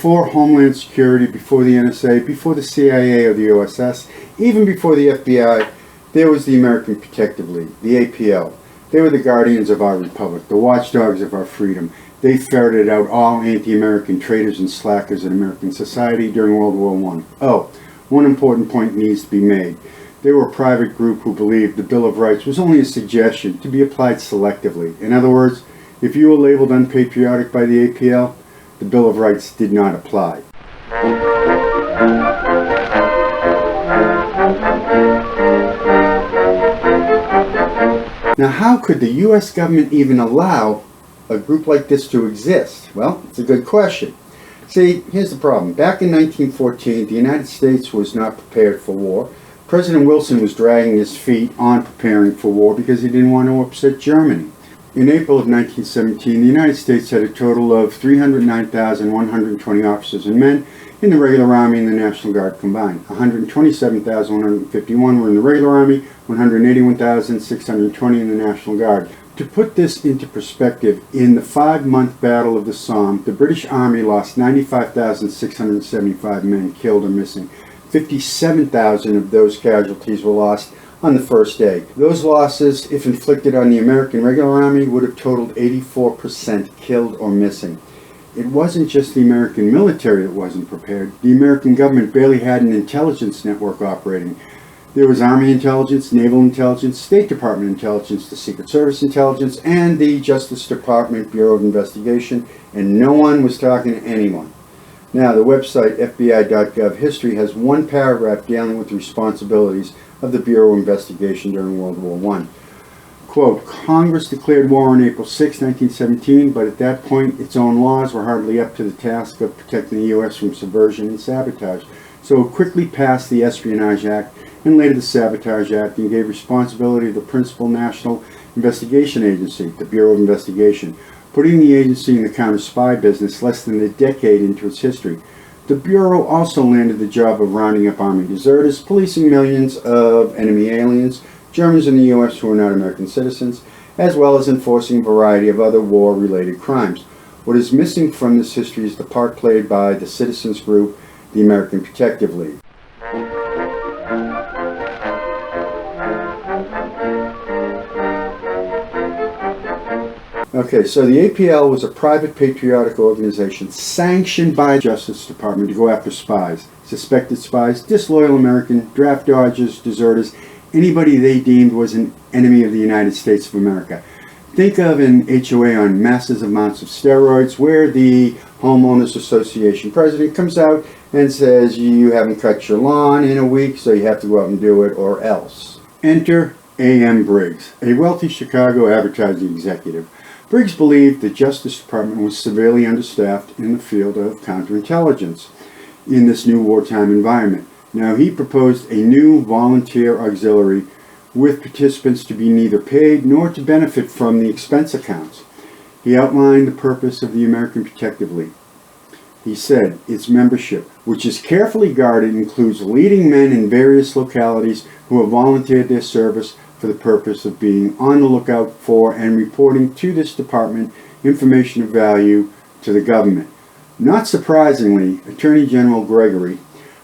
Before Homeland Security, before the NSA, before the CIA or the OSS, even before the FBI, there was the American Protective League, the APL. They were the guardians of our republic, the watchdogs of our freedom. They ferreted out all anti-American traitors and slackers in American society during World War I. Oh, one important point needs to be made. They were a private group who believed the Bill of Rights was only a suggestion to be applied selectively. In other words, if you were labeled unpatriotic by the APL, the Bill of Rights did not apply. Now, how could the U.S. government even allow a group like this to exist? Well, it's a good question. See, here's the problem. Back in 1914, the United States was not prepared for war. President Wilson was dragging his feet on preparing for war because he didn't want to upset Germany. In April of 1917, the United States had a total of 309,120 officers and men in the regular Army and the National Guard combined. 127,151 were in the regular Army, 181,620 in the National Guard. To put this into perspective, in the 5-month Battle of the Somme, the British Army lost 95,675 men killed or missing. 57,000 of those casualties were lost on the first day. Those losses, if inflicted on the American regular army, would have totaled 84% killed or missing. It wasn't just the American military that wasn't prepared. The American government barely had an intelligence network operating. There was Army intelligence, Naval intelligence, State Department intelligence, the Secret Service intelligence, and the Justice Department Bureau of Investigation, and no one was talking to anyone. Now, the website FBI.gov History has one paragraph dealing with the responsibilities of the Bureau of Investigation during World War I. Quote, Congress declared war on April 6, 1917, but at that point its own laws were hardly up to the task of protecting the U.S. from subversion and sabotage. So it quickly passed the Espionage Act and later the Sabotage Act and gave responsibility to the principal national investigation agency, the Bureau of Investigation, putting the agency in the counter-spy business less than a decade into its history. The Bureau also landed the job of rounding up Army deserters, policing millions of enemy aliens, Germans in the U.S. who were not American citizens, as well as enforcing a variety of other war-related crimes. What is missing from this history is the part played by the citizens group, the American Protective League. Okay, so the APL was a private patriotic organization sanctioned by the Justice Department to go after spies, suspected spies, disloyal American, draft dodgers, deserters, anybody they deemed was an enemy of the United States of America. Think of an HOA on massive amounts of steroids where the Homeowners Association president comes out and says you haven't cut your lawn in a week, so you have to go out and do it or else. Enter A.M. Briggs, a wealthy Chicago advertising executive. Briggs believed the Justice Department was severely understaffed in the field of counterintelligence in this new wartime environment. Now, he proposed a new volunteer auxiliary with participants to be neither paid nor to benefit from the expense accounts. He outlined the purpose of the American Protective League. He said its membership, which is carefully guarded, includes leading men in various localities who have volunteered their service for the purpose of being on the lookout for and reporting to this department information of value to the government. Not surprisingly, Attorney General Gregory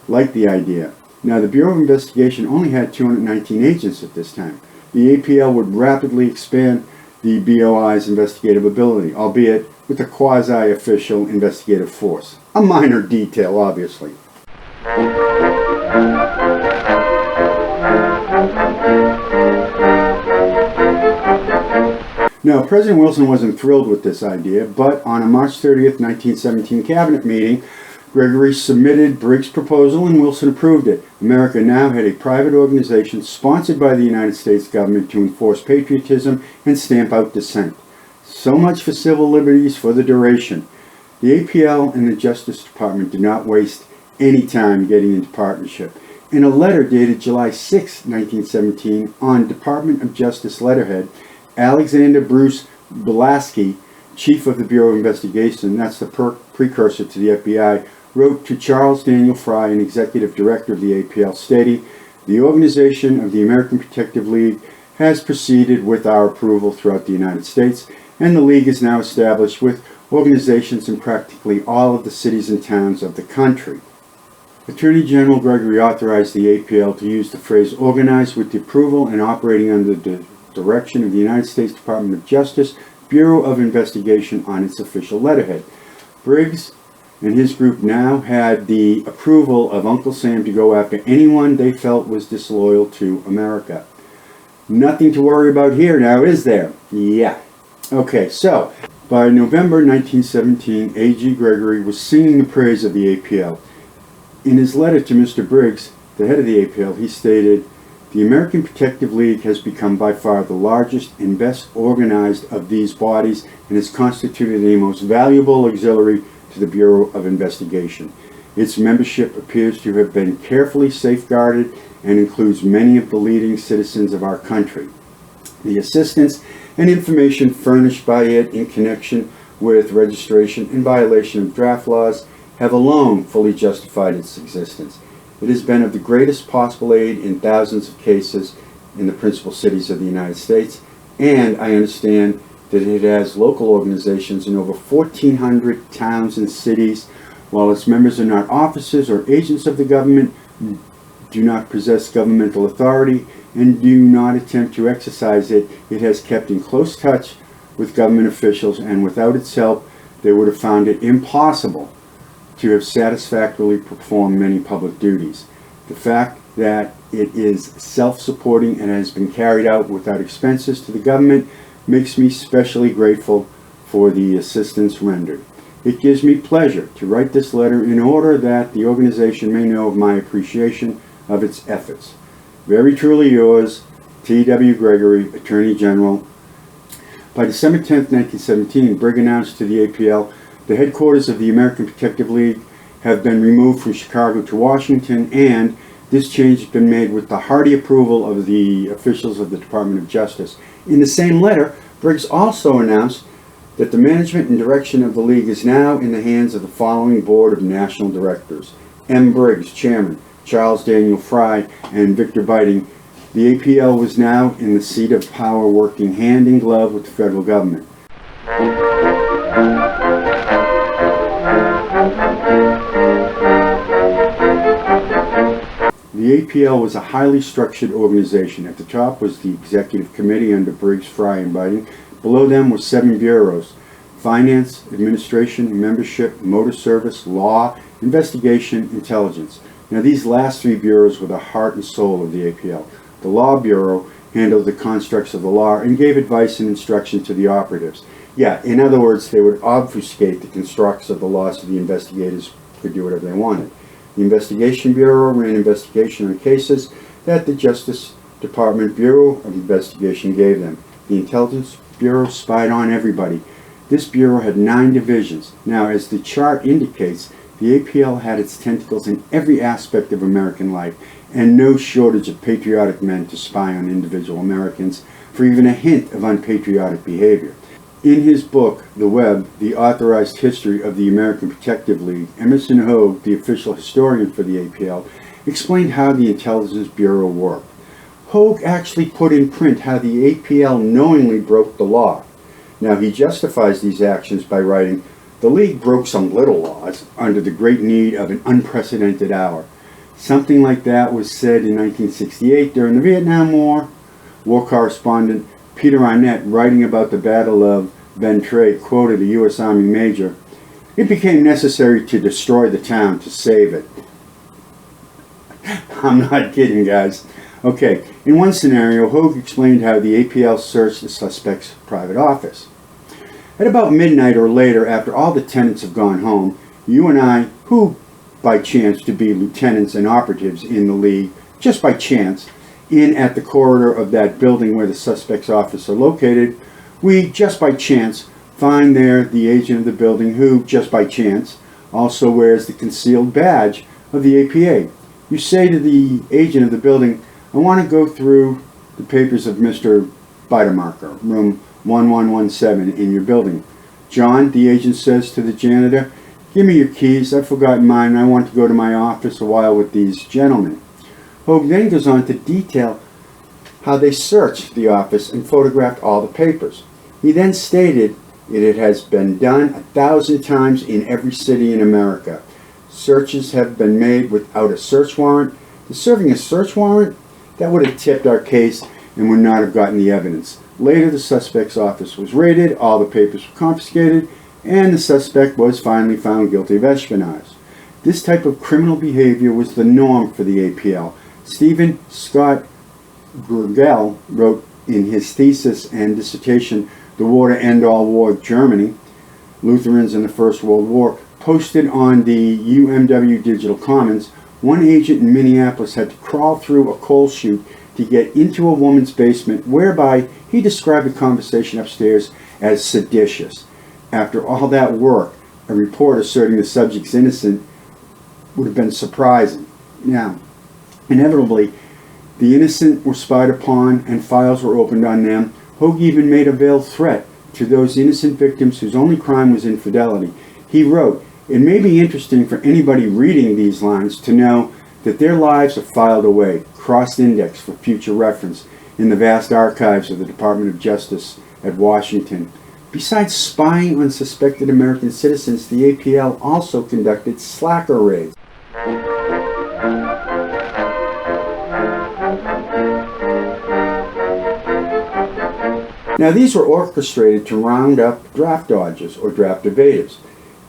liked the idea. Now, the Bureau of Investigation only had 219 agents at this time. The APL would rapidly expand the BOI's investigative ability, albeit with a quasi-official investigative force. A minor detail, obviously. Now, President Wilson wasn't thrilled with this idea, but on a March 30th, 1917 cabinet meeting, Gregory submitted Briggs' proposal and Wilson approved it. America now had a private organization sponsored by the United States government to enforce patriotism and stamp out dissent. So much for civil liberties for the duration. The APL and the Justice Department did not waste any time getting into partnership. In a letter dated July 6, 1917, on Department of Justice letterhead, Alexander Bruce Belaski, chief of the Bureau of Investigation, that's the precursor to the FBI, wrote to Charles Daniel Fry, an executive director of the APL, stating, "The organization of the American Protective League has proceeded with our approval throughout the United States, and the League is now established with organizations in practically all of the cities and towns of the country. Attorney General Gregory authorized the APL to use the phrase organized with the approval and operating under the direction of the United States Department of Justice Bureau of Investigation on its official letterhead. Briggs and his group now had the approval of Uncle Sam to go after anyone they felt was disloyal to America. Nothing to worry about here now, is there? Yeah. Okay, so by November 1917, A.G. Gregory was singing the praise of the APL. In his letter to Mr. Briggs, the head of the APL, he stated, "The American Protective League has become by far the largest and best organized of these bodies and has constituted a most valuable auxiliary to the Bureau of Investigation. Its membership appears to have been carefully safeguarded and includes many of the leading citizens of our country. The assistance and information furnished by it in connection with registration and violation of draft laws have alone fully justified its existence. It has been of the greatest possible aid in thousands of cases in the principal cities of the United States, and I understand that it has local organizations in over 1,400 towns and cities. While its members are not officers or agents of the government, do not possess governmental authority, and do not attempt to exercise it, it has kept in close touch with government officials, and without its help, they would have found it impossible to have satisfactorily performed many public duties. The fact that it is self-supporting and has been carried out without expenses to the government makes me specially grateful for the assistance rendered. It gives me pleasure to write this letter in order that the organization may know of my appreciation of its efforts. Very truly yours, T.W. Gregory, Attorney General." By December 10, 1917, Briggs announced to the APL, "The headquarters of the American Protective League have been removed from Chicago to Washington, and this change has been made with the hearty approval of the officials of the Department of Justice." In the same letter, Briggs also announced that the management and direction of the League is now in the hands of the following Board of National Directors: M. Briggs, Chairman, Charles Daniel Fry, and Victor Biting. The APL was now in the seat of power, working hand in glove with the federal government. The APL was a highly structured organization. At the top was the Executive Committee under Briggs, Fry, and Biting. Below them were 7 bureaus: Finance, Administration, Membership, Motor Service, Law, Investigation, Intelligence. Now, these last 3 bureaus were the heart and soul of the APL. The Law Bureau handled the constructs of the law and gave advice and instruction to the operatives. Yeah, in other words, they would obfuscate the constructs of the law so the investigators could do whatever they wanted. The Investigation Bureau ran investigation on cases that the Justice Department Bureau of Investigation gave them. The Intelligence Bureau spied on everybody. This bureau had 9 divisions. Now, as the chart indicates, the APL had its tentacles in every aspect of American life, and no shortage of patriotic men to spy on individual Americans for even a hint of unpatriotic behavior. In his book, The Web, The Authorized History of the American Protective League, Emerson Hogue, the official historian for the APL, explained how the Intelligence Bureau worked. Hogue actually put in print how the APL knowingly broke the law. Now, he justifies these actions by writing, "The League broke some little laws under the great need of an unprecedented hour." Something like that was said in 1968 during the Vietnam War. War correspondent Peter Arnett, writing about the Battle of Ben Tre, quoted a U.S. Army major, "It became necessary to destroy the town to save it." I'm not kidding, guys. Okay, in one scenario, Hogue explained how the APL searched the suspect's private office. "At about midnight or later, after all the tenants have gone home, you and I, who by chance to be lieutenants and operatives in the League, just by chance, in at the corridor of that building where the suspect's office are located, we, just by chance, find there the agent of the building who, just by chance, also wears the concealed badge of the APA. You say to the agent of the building, 'I want to go through the papers of Mr. Bidermarker, room 1117 in your building.' 'John,' the agent says to the janitor, 'give me your keys. I've forgotten mine and I want to go to my office a while with these gentlemen.'" Hogue then goes on to detail how they searched the office and photographed all the papers. He then stated It has been done 1,000 times in every city in America. Searches have been made without a search warrant. The serving a search warrant, that would have tipped our case and would not have gotten the evidence. Later, the suspect's office was raided, all the papers were confiscated, and the suspect was finally found guilty of espionage. This type of criminal behavior was the norm for the APL. Stephen Scott Bruegel wrote in his thesis and dissertation, The War to End All War with Germany, Lutherans in the First World War, posted on the UMW Digital Commons, one agent in Minneapolis had to crawl through a coal chute to get into a woman's basement, whereby he described the conversation upstairs as seditious. After all that work, a report asserting the subject's innocent would have been surprising. Now, inevitably, the innocent were spied upon and files were opened on them. Hoag even made a veiled threat to those innocent victims whose only crime was infidelity. He wrote, "It may be interesting for anybody reading these lines to know that their lives are filed away, cross-indexed for future reference in the vast archives of the Department of Justice at Washington." Besides spying on suspected American citizens, the APL also conducted slacker raids. Now, these were orchestrated to round up draft dodgers or draft evaders.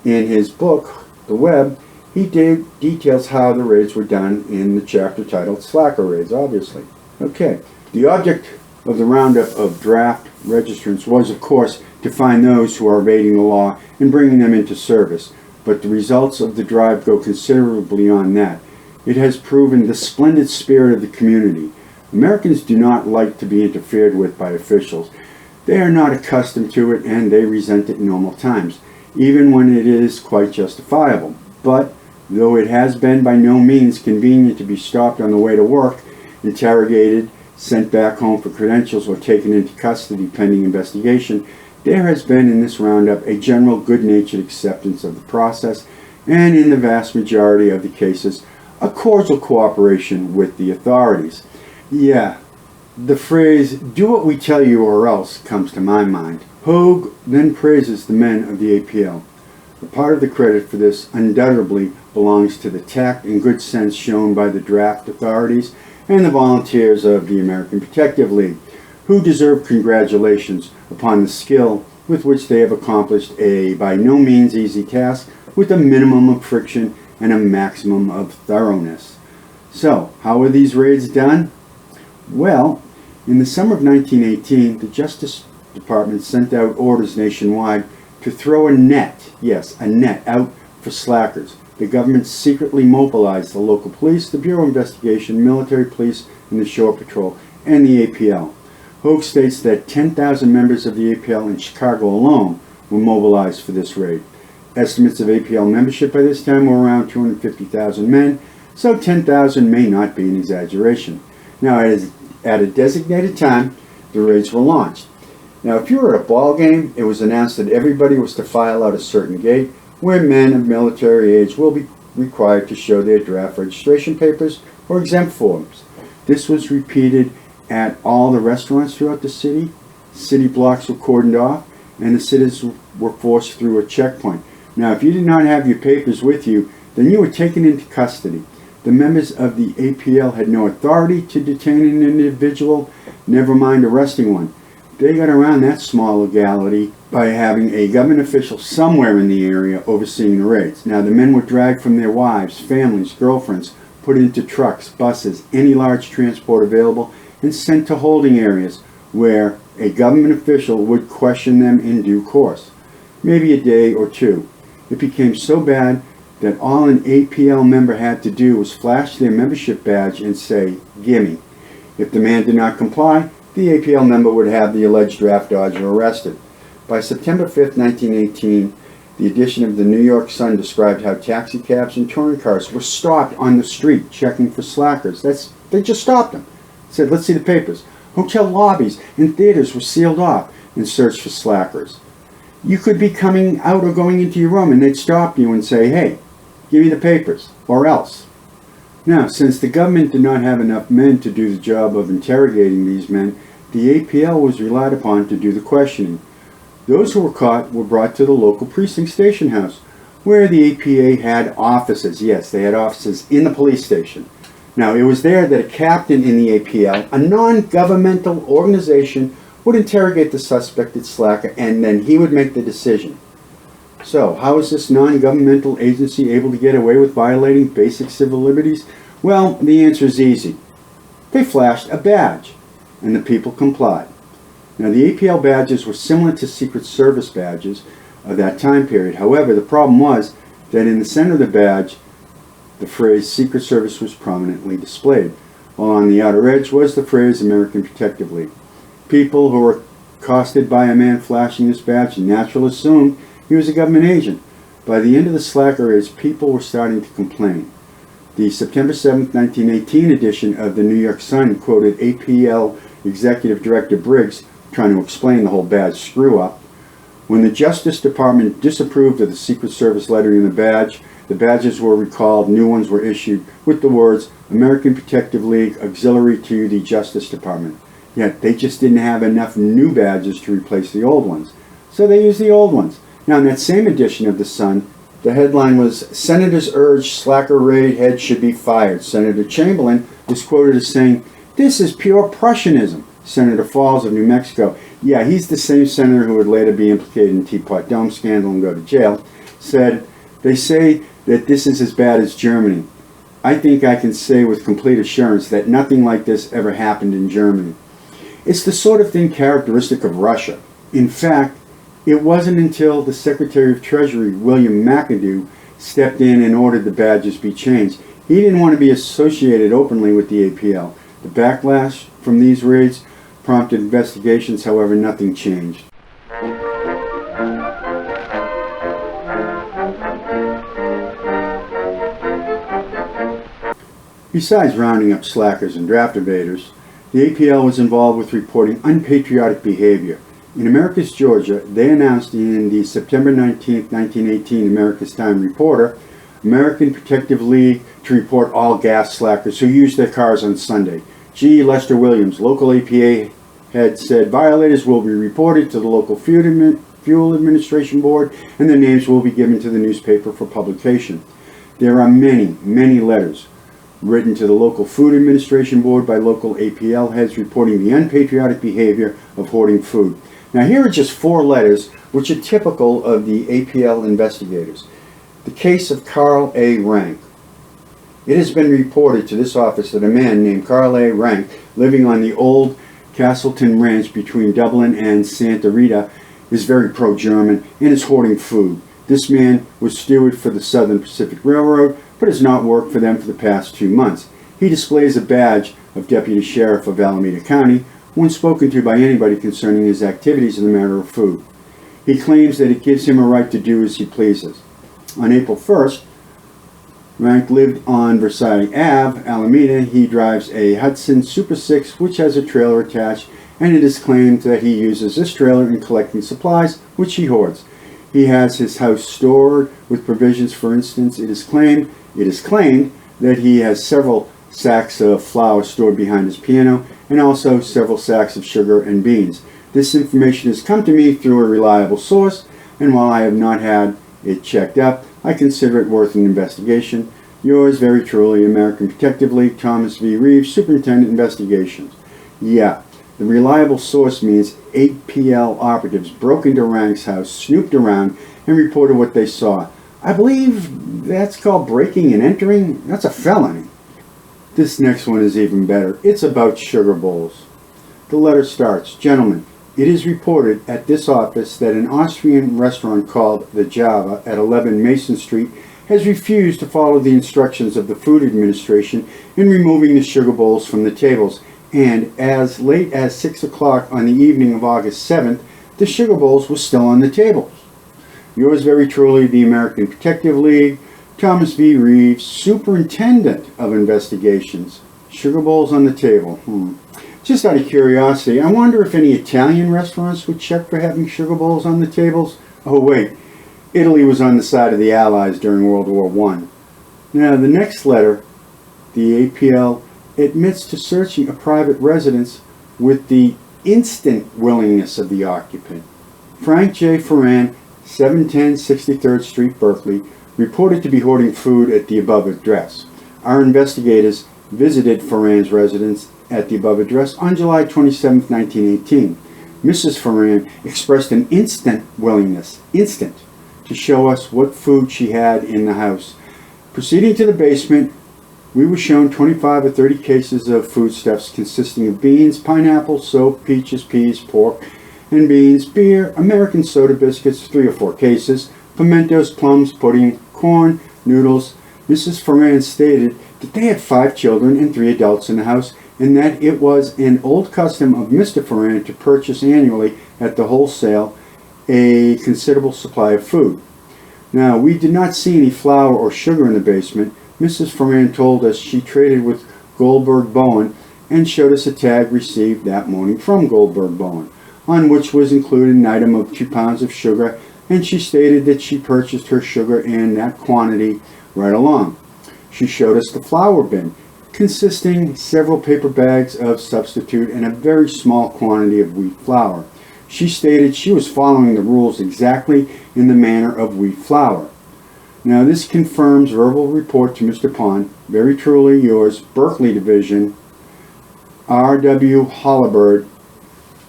In his book, The Web, he details how the raids were done in the chapter titled Slacker Raids, obviously. Okay, the object of the roundup of draft registrants was, of course, to find those who are evading the law and bringing them into service. But the results of the drive go considerably beyond that. It has proven the splendid spirit of the community. Americans do not like to be interfered with by officials. They are not accustomed to it and they resent it in normal times, even when it is quite justifiable. But though it has been by no means convenient to be stopped on the way to work, interrogated, sent back home for credentials, or taken into custody pending investigation, there has been in this roundup a general good-natured acceptance of the process, and in the vast majority of the cases, a cordial cooperation with the authorities. Yeah, the phrase, "do what we tell you or else," comes to my mind. Hoag then praises the men of the APL. A part of the credit for this undoubtedly belongs to the tact and good sense shown by the draft authorities and the volunteers of the American Protective League, who deserve congratulations upon the skill with which they have accomplished a by no means easy task with a minimum of friction and a maximum of thoroughness. So, how were these raids done? Well, in the summer of 1918, the Justice Department sent out orders nationwide to throw a net, yes, a net, out for slackers. The government secretly mobilized the local police, the Bureau of Investigation, military police, and the Shore Patrol, and the APL. Hoag states that 10,000 members of the APL in Chicago alone were mobilized for this raid. Estimates of APL membership by this time were around 250,000 men, so 10,000 may not be an exaggeration. Now, at a designated time, the raids were launched. Now, if you were at a ball game, it was announced that everybody was to file out a certain gate where men of military age will be required to show their draft registration papers or exempt forms. This was repeated at all the restaurants throughout the city. City blocks were cordoned off, and the citizens were forced through a checkpoint. Now, if you did not have your papers with you, then you were taken into custody. The members of the APL had no authority to detain an individual, never mind arresting one. They got around that small legality by having a government official somewhere in the area overseeing the raids. Now, the men were dragged from their wives, families, girlfriends, put into trucks, buses, any large transport available, and sent to holding areas where a government official would question them in due course, maybe a day or two. It became so bad that all an APL member had to do was flash their membership badge and say, "Gimme." If the man did not comply, the APL member would have the alleged draft dodger arrested. By September 5th, 1918, the edition of the New York Sun described how taxicabs and touring cars were stopped on the street checking for slackers. They just stopped them. Said, "Let's see the papers." Hotel lobbies and theaters were sealed off in search for slackers. You could be coming out or going into your room and they'd stop you and say, "Hey, give me the papers, or else." Now, since the government did not have enough men to do the job of interrogating these men, the APL was relied upon to do the questioning. Those who were caught were brought to the local precinct station house, where the APA had offices. Yes, they had offices in the police station. Now, it was there that a captain in the APL, a non-governmental organization, would interrogate the suspected slacker, and then he would make the decision. So, how is this non-governmental agency able to get away with violating basic civil liberties? Well, the answer is easy. They flashed a badge, and the people complied. Now, the APL badges were similar to Secret Service badges of that time period. However, the problem was that in the center of the badge, the phrase Secret Service was prominently displayed, while on the outer edge was the phrase American Protective League. People who were accosted by a man flashing this badge naturally assumed he was a government agent. By the end of the slacker age, people were starting to complain. The September 7, 1918 edition of the New York Sun quoted APL Executive Director Briggs trying to explain the whole badge screw-up. When the Justice Department disapproved of the Secret Service lettering in the badges were recalled, new ones were issued with the words American Protective League Auxiliary to the Justice Department. Yet they just didn't have enough new badges to replace the old ones, so they used the old ones. Now, in that same edition of the Sun, the headline was, Senators urge slacker raid head should be fired. Senator Chamberlain was quoted as saying, this is pure Prussianism. Senator Falls of New Mexico, yeah, he's the same senator who would later be implicated in Teapot Dome scandal and go to jail, said, they say that this is as bad as Germany. I think I can say with complete assurance that nothing like this ever happened in Germany. It's the sort of thing characteristic of Russia. In fact, it wasn't until the Secretary of Treasury, William McAdoo, stepped in and ordered the badges be changed. He didn't want to be associated openly with the APL. The backlash from these raids prompted investigations, however, nothing changed. Besides rounding up slackers and draft evaders, the APL was involved with reporting unpatriotic behavior. In Americus Georgia, they announced in the September 19, 1918 America's Time Reporter, American Protective League to report all gas slackers who use their cars on Sunday. G. Lester Williams, local APA head, said violators will be reported to the local Fuel Administration Board and their names will be given to the newspaper for publication. There are many, many letters written to the local Food Administration Board by local APL heads reporting the unpatriotic behavior of hoarding food. Now, here are just 4 letters which are typical of the APL investigators. The case of Carl A. Rank. It has been reported to this office that a man named Carl A. Rank, living on the old Castleton Ranch between Dublin and Santa Rita, is very pro-German and is hoarding food. This man was steward for the Southern Pacific Railroad, but has not worked for them for the past 2 months. He displays a badge of Deputy Sheriff of Alameda County when spoken to by anybody concerning his activities in the matter of food. He claims that it gives him a right to do as he pleases. On April 1st, Rank lived on Versailles Ave, Alameda. He drives a Hudson Super 6 which has a trailer attached, and it is claimed that he uses this trailer in collecting supplies which he hoards. He has his house stored with provisions. For instance, it is claimed that he has several sacks of flour stored behind his piano and also several sacks of sugar and beans. This information has come to me through a reliable source, and while I have not had it checked up, I consider it worth an investigation. Yours very truly, American Protective League, Thomas V. Reeves, Superintendent Investigations. Yeah, the reliable source means APL operatives broke into Rank's house, snooped around, and reported what they saw. I believe that's called breaking and entering. That's a felony. This next one is even better. It's about sugar bowls. The letter starts, Gentlemen, it is reported at this office that an Austrian restaurant called The Java at 11 Mason Street has refused to follow the instructions of the Food Administration in removing the sugar bowls from the tables, and as late as 6 o'clock on the evening of August 7th, the sugar bowls were still on the tables. Yours very truly, the American Protective League, Thomas V. Reeves, Superintendent of Investigations. Sugar bowls on the table. Just out of curiosity, I wonder if any Italian restaurants would check for having sugar bowls on the tables? Oh wait, Italy was on the side of the Allies during World War I. Now the next letter, the APL admits to searching a private residence with the instant willingness of the occupant. Frank J. Ferran, 710 63rd Street, Berkeley, reported to be hoarding food at the above address. Our investigators visited Ferran's residence at the above address on July 27, 1918. Mrs. Ferran expressed an instant willingness, to show us what food she had in the house. Proceeding to the basement, we were shown 25 or 30 cases of foodstuffs consisting of beans, pineapple, soap, peaches, peas, pork and beans, beer, American soda biscuits, 3 or 4 cases, pimentos, plums, pudding, corn, noodles. Mrs. Ferran stated that they had 5 children and 3 adults in the house, and that it was an old custom of Mr. Ferran to purchase annually at the wholesale a considerable supply of food. Now, we did not see any flour or sugar in the basement. Mrs. Ferran told us she traded with Goldberg Bowen and showed us a tag received that morning from Goldberg Bowen, on which was included an item of 2 pounds of sugar, and she stated that she purchased her sugar in that quantity right along. She showed us the flour bin, consisting several paper bags of substitute and a very small quantity of wheat flour. She stated she was following the rules exactly in the manner of wheat flour. Now, this confirms verbal report to Mr. Pond. Very truly yours, Berkeley Division, R.W. Hollibird.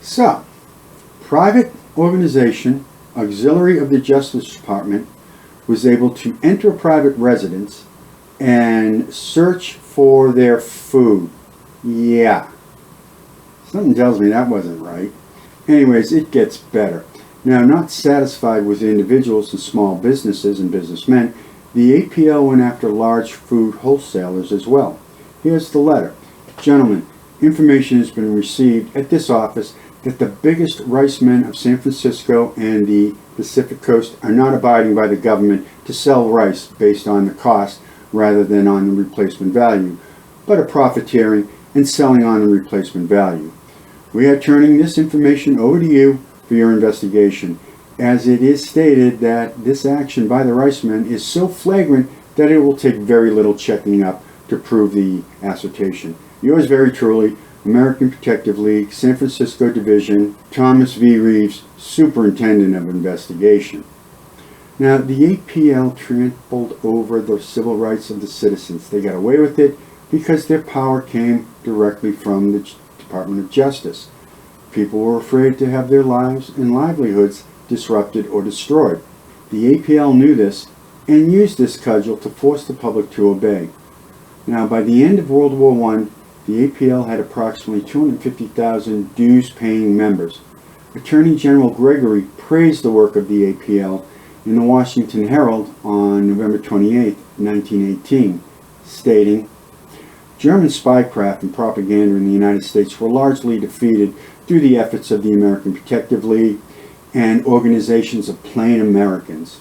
So, private organization, auxiliary of the Justice Department, was able to enter a private residence and search for their food. Yeah. Something tells me that wasn't right. Anyways, it gets better. Now, not satisfied with individuals and small businesses and businessmen, the APL went after large food wholesalers as well. Here's the letter. Gentlemen, information has been received at this office that the biggest rice men of San Francisco and the Pacific Coast are not abiding by the government to sell rice based on the cost rather than on the replacement value, but are profiteering and selling on the replacement value. We are turning this information over to you for your investigation, as it is stated that this action by the rice men is so flagrant that it will take very little checking up to prove the assertion. Yours very truly, American Protective League, San Francisco Division, Thomas V. Reeves, Superintendent of Investigation. Now, the APL trampled over the civil rights of the citizens. They got away with it because their power came directly from the Department of Justice. People were afraid to have their lives and livelihoods disrupted or destroyed. The APL knew this and used this cudgel to force the public to obey. Now, by the end of World War I, the APL had approximately 250,000 dues-paying members. Attorney General Gregory praised the work of the APL in the Washington Herald on November 28, 1918, stating, German spycraft and propaganda in the United States were largely defeated through the efforts of the American Protective League and organizations of plain Americans.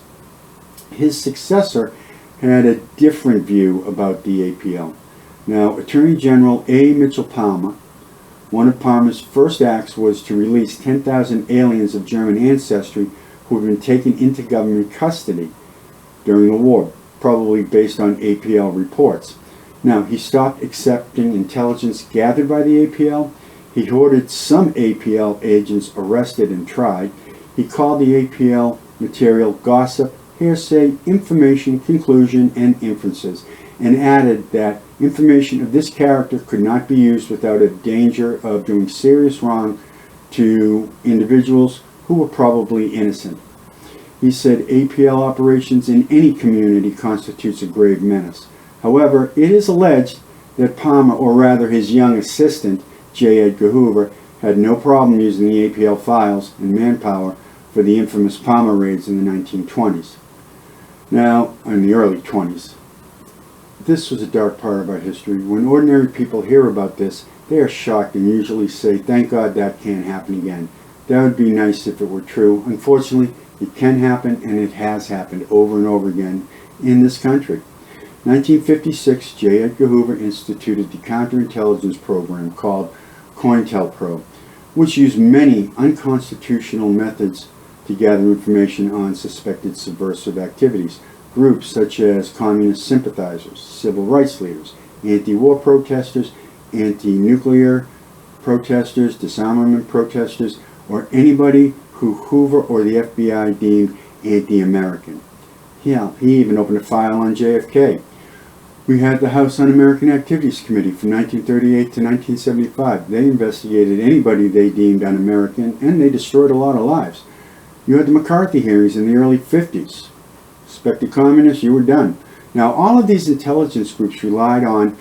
His successor had a different view about the APL. Now, Attorney General A. Mitchell Palmer, one of Palmer's first acts was to release 10,000 aliens of German ancestry who had been taken into government custody during the war, probably based on APL reports. Now, he stopped accepting intelligence gathered by the APL. He ordered some APL agents arrested and tried. He called the APL material gossip, hearsay, information, conclusion, and inferences, and added that information of this character could not be used without a danger of doing serious wrong to individuals who were probably innocent. He said APL operations in any community constitutes a grave menace. However, it is alleged that Palmer, or rather his young assistant, J. Edgar Hoover, had no problem using the APL files and manpower for the infamous Palmer raids in the 1920s. Now, in the early 20s. This was a dark part of our history. When ordinary people hear about this, they are shocked and usually say, thank God that can't happen again. That would be nice if it were true. Unfortunately, it can happen, and it has happened over and over again in this country. 1956, J. Edgar Hoover instituted the counterintelligence program called COINTELPRO, which used many unconstitutional methods to gather information on suspected subversive activities. Groups such as communist sympathizers, civil rights leaders, anti-war protesters, anti-nuclear protesters, disarmament protesters, or anybody who Hoover or the FBI deemed anti-American. Yeah, he even opened a file on JFK. We had the House Un-American Activities Committee from 1938 to 1975. They investigated anybody they deemed un-American, and they destroyed a lot of lives. You had the McCarthy hearings in the early 50s. Suspected communists, you were done. Now, all of these intelligence groups relied on,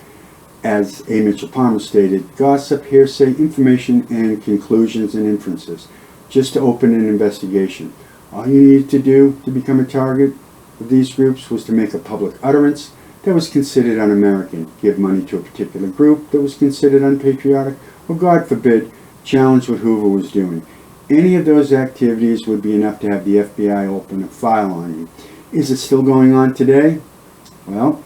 as A. Mitchell Palmer stated, gossip, hearsay, information, and conclusions and inferences, just to open an investigation. All you needed to do to become a target of these groups was to make a public utterance that was considered un-American, give money to a particular group that was considered unpatriotic, or God forbid, challenge what Hoover was doing. Any of those activities would be enough to have the FBI open a file on you. Is it still going on today? Well,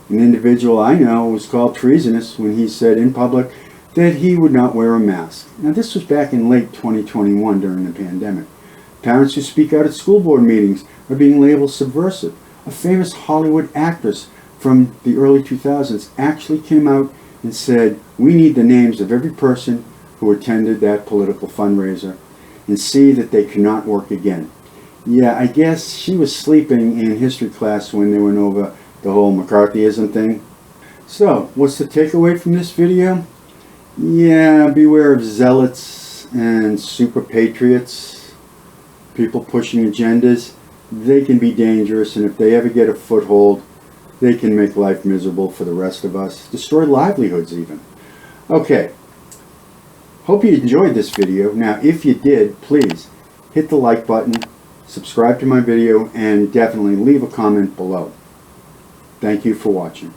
an individual I know was called treasonous when he said in public that he would not wear a mask. Now, this was back in late 2021 during the pandemic. Parents who speak out at school board meetings are being labeled subversive. A famous Hollywood actress from the early 2000s actually came out and said, we need the names of every person who attended that political fundraiser and see that they cannot work again. Yeah, I guess she was sleeping in history class when they went over the whole McCarthyism thing. So, what's the takeaway from this video? Yeah, beware of zealots and super patriots, people pushing agendas. They can be dangerous, and if they ever get a foothold, they can make life miserable for the rest of us, destroy livelihoods even. Okay, hope you enjoyed this video. Now, if you did, please hit the like button, subscribe to my video, and definitely leave a comment below. Thank you for watching.